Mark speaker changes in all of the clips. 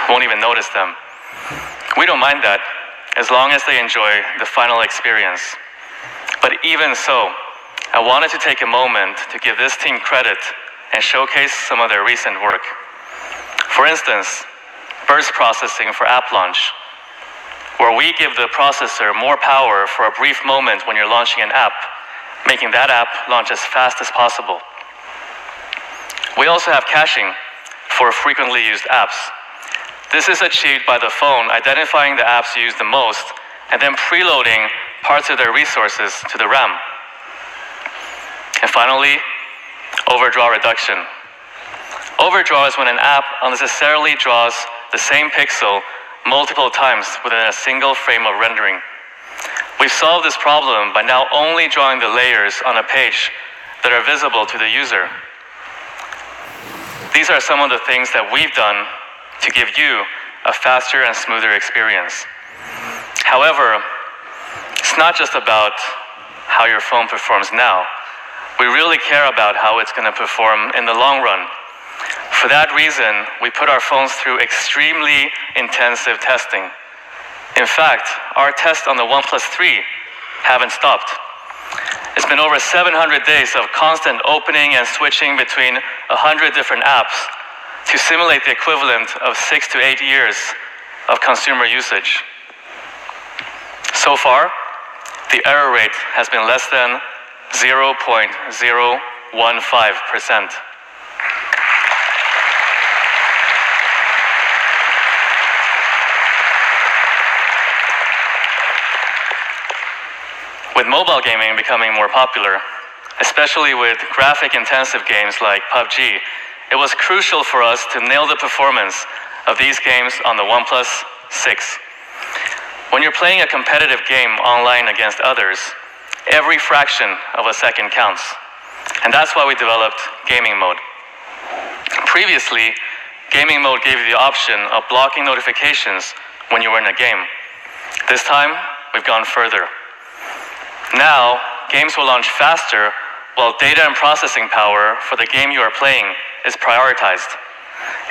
Speaker 1: won't even notice them. We don't mind that, as long as they enjoy the final experience. But even so, I wanted to take a moment to give this team credit and showcase some of their recent work. For instance, burst processing for app launch, where we give the processor more power for a brief moment when you're launching an app, making that app launch as fast as possible. We also have caching for frequently used apps. This is achieved by the phone identifying the apps used the most and then preloading parts of their resources to the RAM. And finally, overdraw reduction. Overdraw is when an app unnecessarily draws the same pixel multiple times within a single frame of rendering. We've solved this problem by now only drawing the layers on a page that are visible to the user. These are some of the things that we've done to give you a faster and smoother experience. However, it's not just about how your phone performs now. We really care about how it's going to perform in the long run. For that reason, we put our phones through extremely intensive testing. In fact, our tests on the Oneplus 3 haven't stopped. It's been over 700 days of constant opening and switching between 100 different apps to simulate the equivalent of 6 to 8 years of consumer usage. So far, the error rate has been less than 0.015%. With mobile gaming becoming more popular, especially with graphic-intensive games like PUBG, it was crucial for us to nail the performance of these games on the Oneplus 6. When you're playing a competitive game online against others, every fraction of a second counts. And that's why we developed gaming mode. Previously, gaming mode gave you the option of blocking notifications when you were in a game. This time, we've gone further. Now, games will launch faster while data and processing power for the game you are playing is prioritized.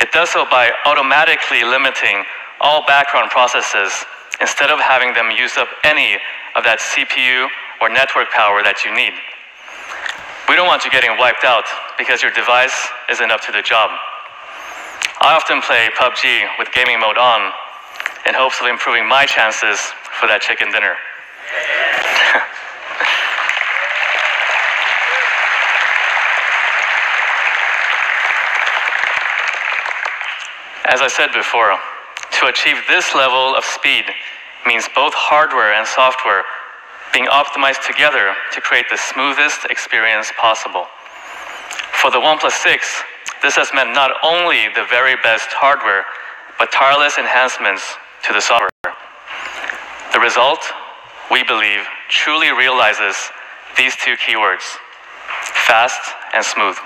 Speaker 1: It does so by automatically limiting all background processes instead of having them use up any of that CPU or network power that you need. We don't want you getting wiped out because your device isn't up to the job. I often play PUBG with gaming mode on in hopes of improving my chances for that chicken dinner. As I said before, to achieve this level of speed means both hardware and software being optimized together to create the smoothest experience possible. For the Oneplus 6, this has meant not only the very best hardware, but tireless enhancements to the software. The result, we believe, truly realizes these two keywords: fast and smooth.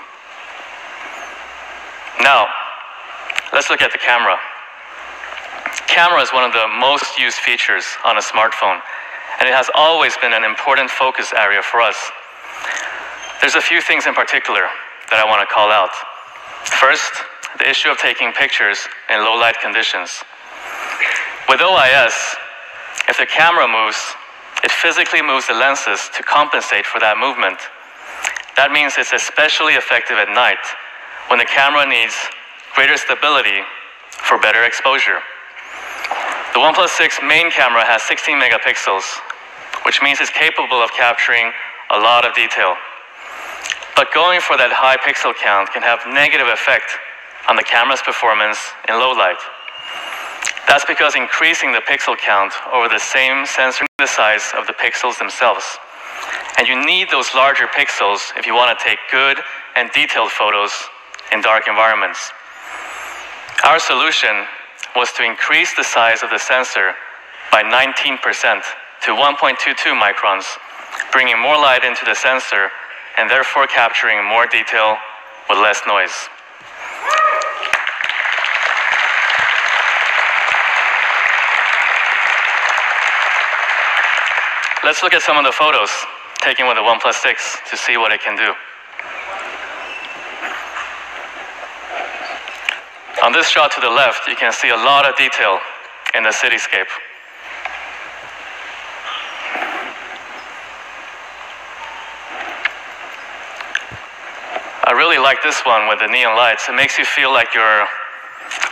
Speaker 1: Now, let's look at the camera. Camera is one of the most used features on a smartphone, and it has always been an important focus area for us. There's a few things in particular that I want to call out. First, the issue of taking pictures in low light conditions. With OIS, if the camera moves, it physically moves the lenses to compensate for that movement. That means it's especially effective at night when the camera needs greater stability for better exposure. The Oneplus 6 main camera has 16 megapixels, which means it's capable of capturing a lot of detail. But going for that high pixel count can have negative effect on the camera's performance in low light. That's because increasing the pixel count over the same sensor the size of the pixels themselves. And you need those larger pixels if you want to take good and detailed photos in dark environments. Our solution was to increase the size of the sensor by 19% to 1.22 microns, bringing more light into the sensor and therefore capturing more detail with less noise. Let's look at some of the photos taken with the Oneplus 6 to see what it can do. On this shot to the left, you can see a lot of detail in the cityscape. I really like this one with the neon lights. It makes you feel like you're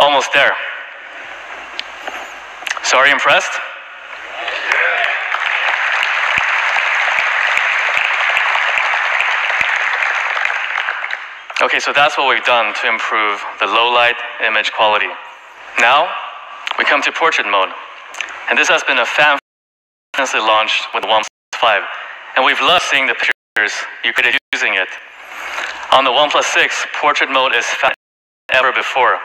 Speaker 1: almost there. So are you impressed? Okay, so that's what we've done to improve the low light image quality. Now, we come to portrait mode. And this has been a fan-friendly launch with the OnePlus 5. And we've loved seeing the pictures you could have using it. On the OnePlus 6, portrait mode is faster than ever before.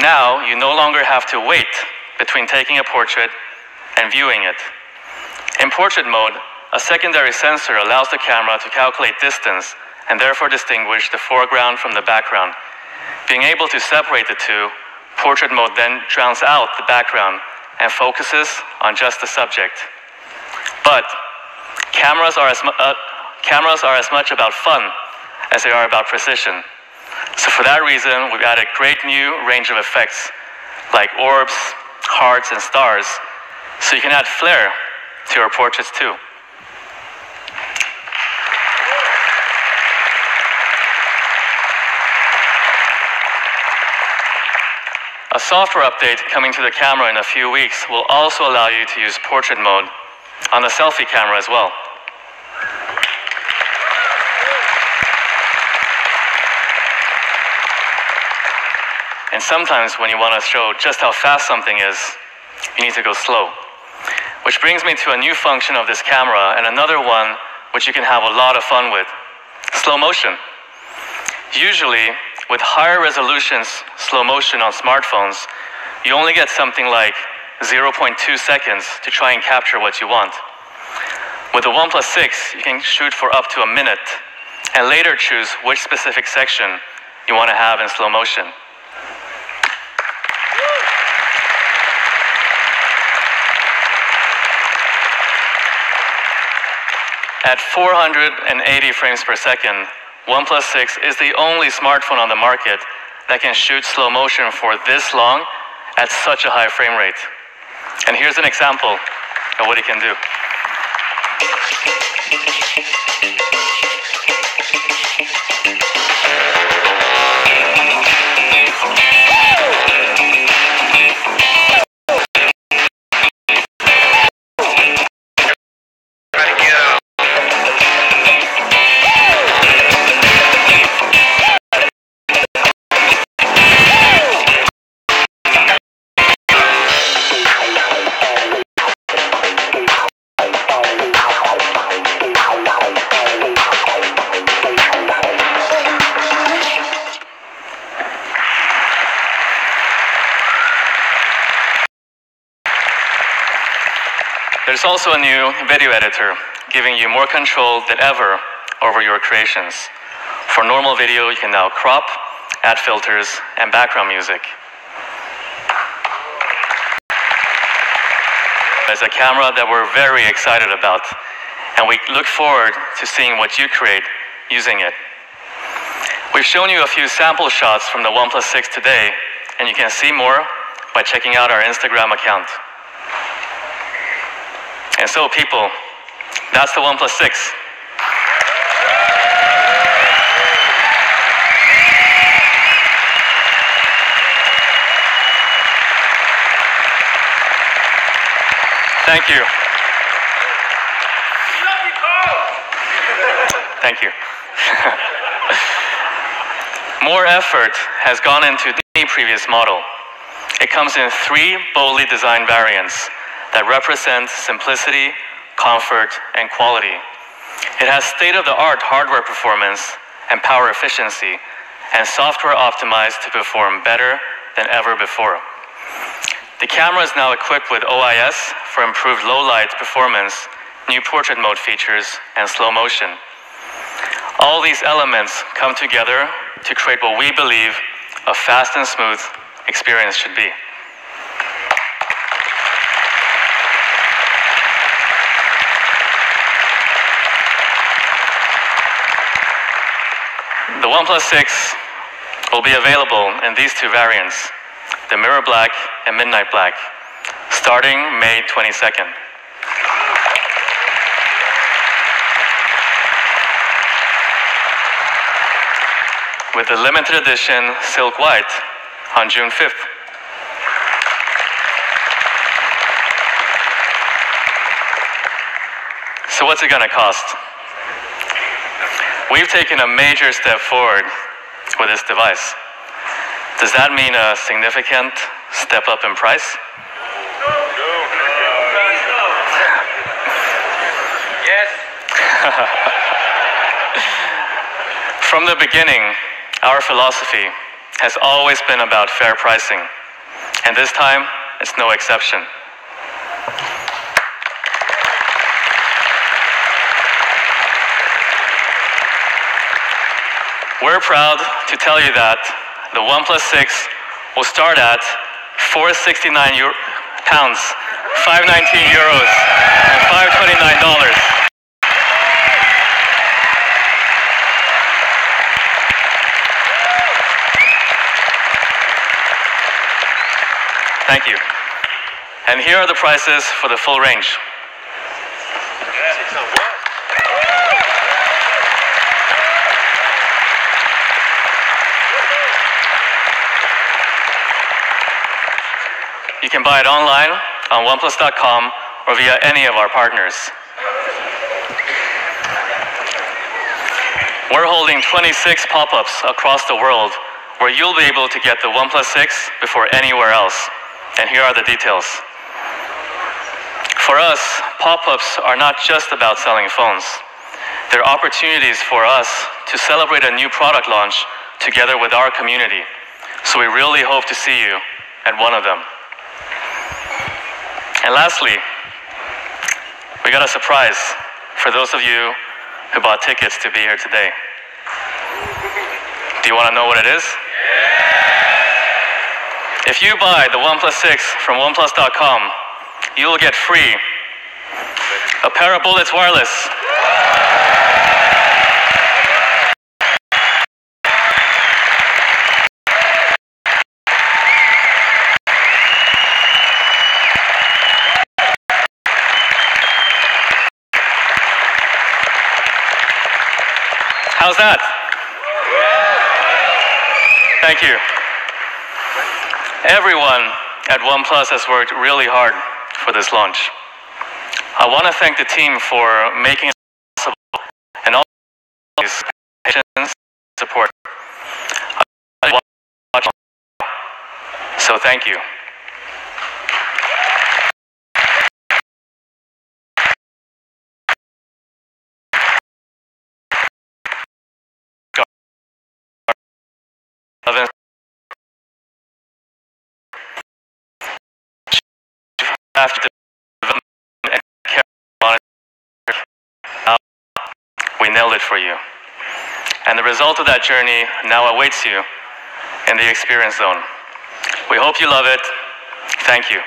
Speaker 1: Now, you no longer have to wait between taking a portrait and viewing it. In portrait mode, a secondary sensor allows the camera to calculate distance and therefore distinguish the foreground from the background. Being able to separate the two, portrait mode then drowns out the background and focuses on just the subject. But cameras are as much about fun as they are about precision. So for that reason, we've added great new range of effects like orbs, hearts, and stars, so you can add flair to your portraits too. A software update coming to the camera in a few weeks will also allow you to use portrait mode on the selfie camera as well. And sometimes when you want to show just how fast something is, you need to go slow. Which brings me to a new function of this camera and another one which you can have a lot of fun with: slow motion. Usually, with higher resolutions slow motion on smartphones, you only get something like 0.2 seconds to try and capture what you want. With the OnePlus 6, you can shoot for up to a minute and later choose which specific section you want to have in slow motion. At 480 frames per second, OnePlus 6 is the only smartphone on the market that can shoot slow motion for this long at such a high frame rate. And here's an example of what it can do. There's also a new video editor, giving you more control than ever over your creations. For normal video, you can now crop, add filters, and background music. There's a camera that we're very excited about, and we look forward to seeing what you create using it. We've shown you a few sample shots from the OnePlus 6 today, and you can see more by checking out our Instagram account. And so people, that's the OnePlus 6. Thank you. Thank you. More effort has gone into the previous model. It comes in 3 boldly designed variants that represent simplicity, comfort, and quality. It has state-of-the-art hardware performance and power efficiency, and software optimized to perform better than ever before. The camera is now equipped with OIS for improved low-light performance, new portrait mode features, and slow motion. All these elements come together to create what we believe a fast and smooth experience should be. The OnePlus 6 will be available in these two variants, the Mirror Black and Midnight Black, starting May 22nd. With the limited edition Silk White on June 5th. So what's it going to cost? We've taken a major step forward with this device. Does that mean a significant step up in price?
Speaker 2: Yes.
Speaker 1: From the beginning, our philosophy has always been about fair pricing, and this time, it's no exception. We're proud to tell you that the OnePlus 6 will start at £469, €519, and $529. Thank you. And here are the prices for the full range. You can buy it online on oneplus.com or via any of our partners. We're holding 26 pop-ups across the world where you'll be able to get the OnePlus 6 before anywhere else. And here are the details. For us, pop-ups are not just about selling phones. They're opportunities for us to celebrate a new product launch together with our community. So we really hope to see you at one of them. And lastly, we got a surprise for those of you who bought tickets to be here today. Do you want to know what it is? If you buy the OnePlus 6 from oneplus.com, you will get free a pair of Bullets wireless, how's that? Thank you. Everyone at OnePlus has worked really hard for this launch. I want to thank the team for making it possible and all these patience and support. So thank you. After development and we nailed it for you. And the result of that journey now awaits you in the experience zone. We hope you love it. Thank you.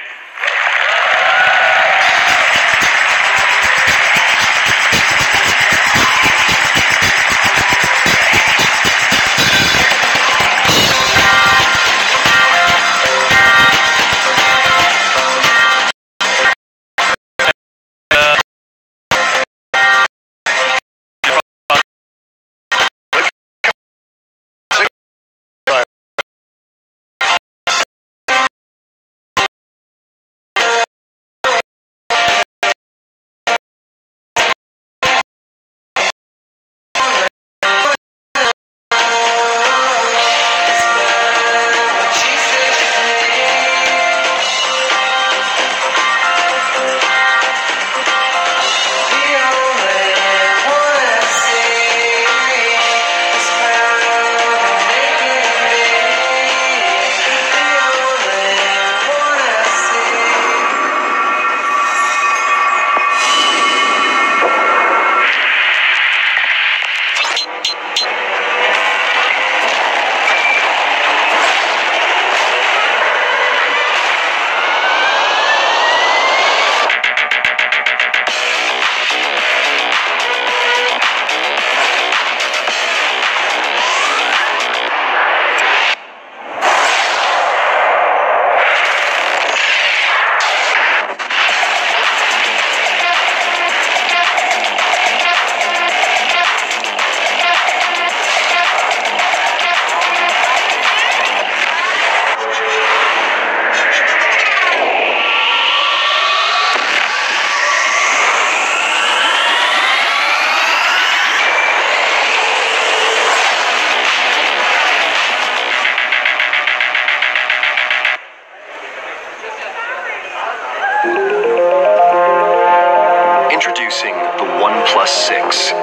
Speaker 2: OnePlus 6.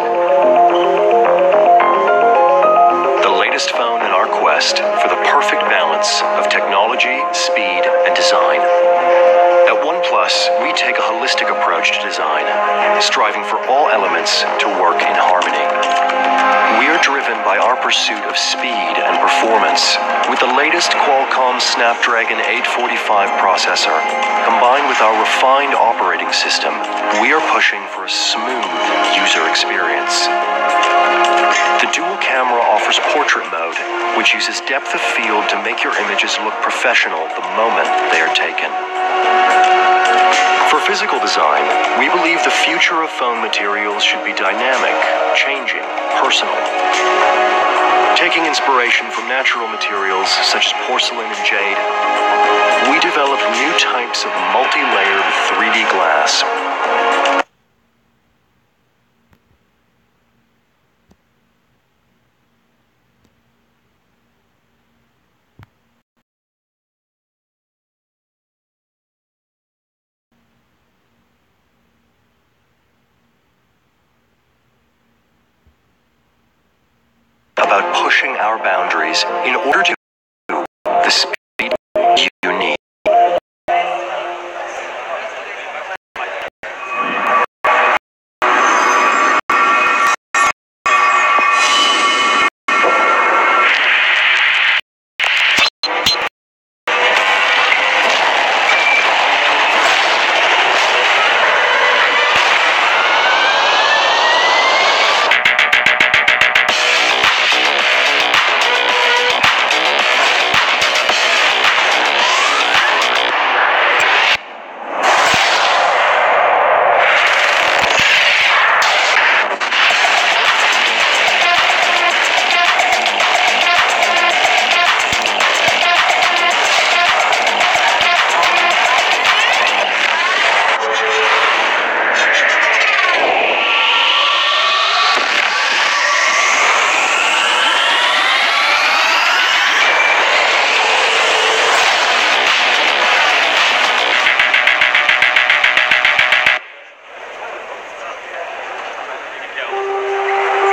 Speaker 2: The latest phone in our quest for the perfect balance of technology, speed, and design. At OnePlus, we take a holistic approach to design, striving for all elements to work in harmony. We are driven by our pursuit of speed and performance. With the latest Qualcomm Snapdragon 845 processor, combined with our refined operating system, we are pushing for a smooth user experience. The dual camera offers portrait mode, which uses depth of field to make your images look professional the moment they are taken. For physical design, we believe the future of phone materials should be dynamic, changing, personal. Taking inspiration from natural materials such as porcelain and jade, we developed new types of multi-layered 3D glass. About pushing our boundaries in order to the speed you need.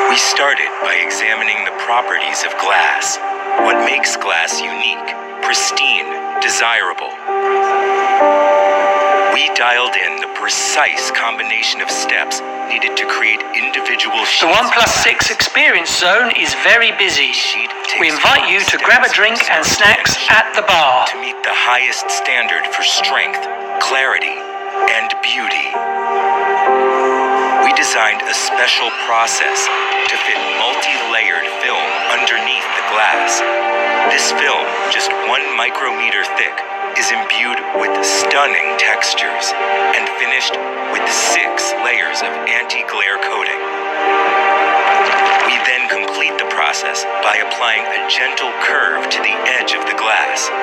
Speaker 3: We started by examining the properties of glass, what makes glass unique, pristine, desirable. We dialed in the precise combination of steps needed to create individual sheets.
Speaker 4: The OnePlus 6 Experience Zone is very busy. We invite you to grab a drink and snacks at the bar.
Speaker 3: To meet the highest standard for strength, clarity, and beauty. We designed a special process to fit multi-layered film underneath the glass. This film, just 1 micrometer thick, is imbued with stunning textures and finished with 6 layers of anti-glare coating. We then complete the process by applying a gentle curve to the edge of the glass,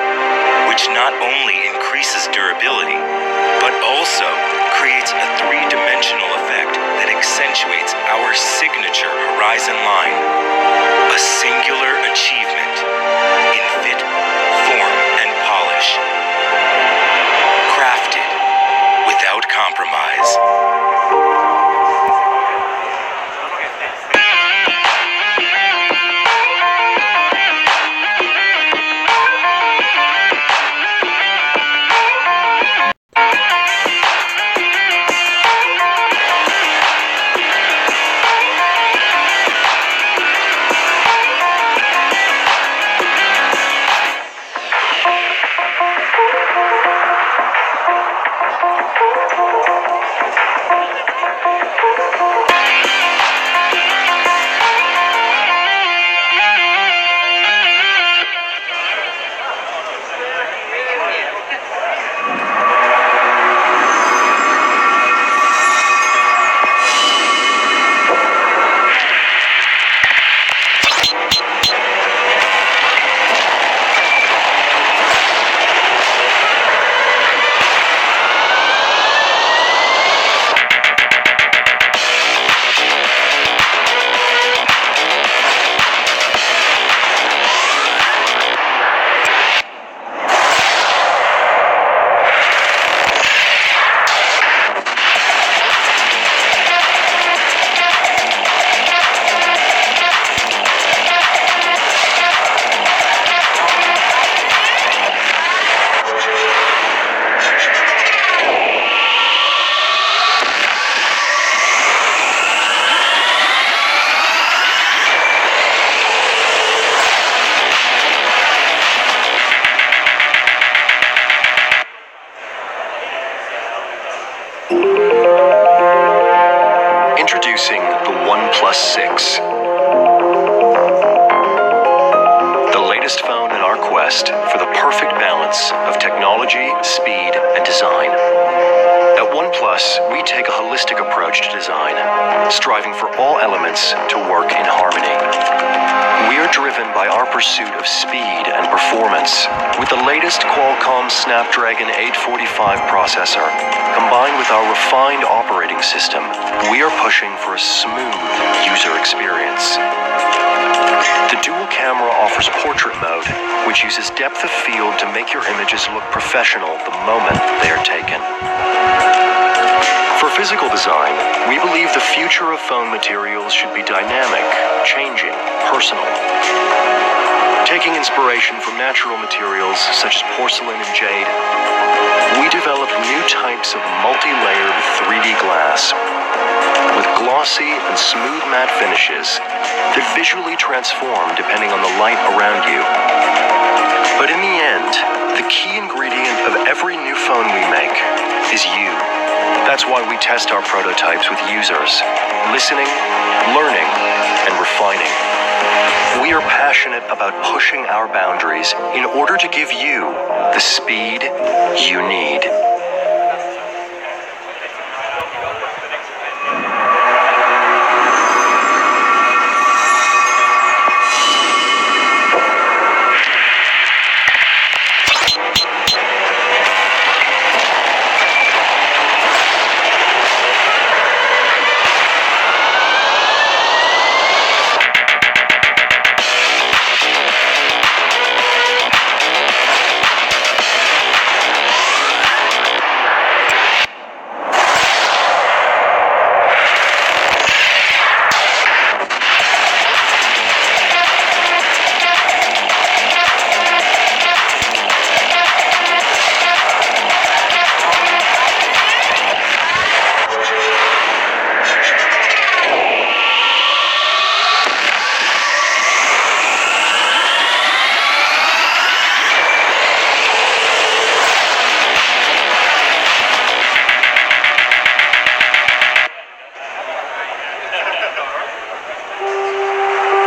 Speaker 3: which not only increases durability, but also creates a 3-dimensional effect that accentuates our signature horizon line, a singular achievement in fit, form, and polish, crafted without compromise.
Speaker 2: Introducing the Oneplus 6. The latest phone in our quest for the perfect balance of technology, speed, and design. At Oneplus, we take a holistic approach to design, striving for all elements to work in harmony. We are driven by our pursuit of speed and performance. With the latest Qualcomm Snapdragon 845 processor, combined with our refined operating system, we are pushing for a smooth user experience. The dual camera offers portrait mode, which uses depth of field to make your images look professional the moment they are taken. For physical design, we believe the future of phone materials should be dynamic, changing, personal. Taking inspiration from natural materials such as porcelain and jade, we developed new types of multi-layered 3D glass with glossy and smooth matte finishes that visually transform depending on the light around you. But in the end, the key ingredient of every new phone we make is you. That's why we test our prototypes with users, listening, learning, and refining. We are passionate about pushing our boundaries in order to give you the speed you need.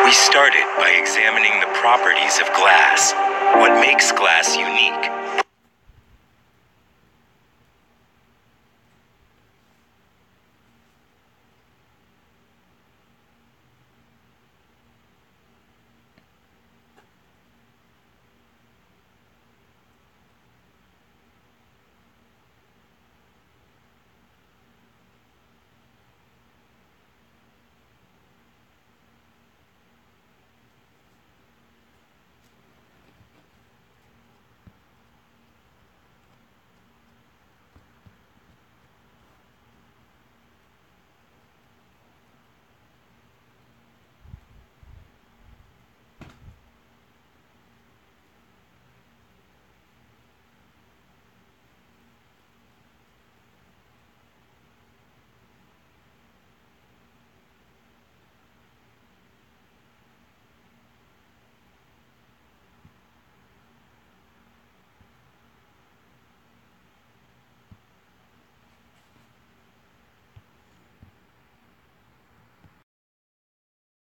Speaker 3: We started by examining the properties of glass, what makes glass unique,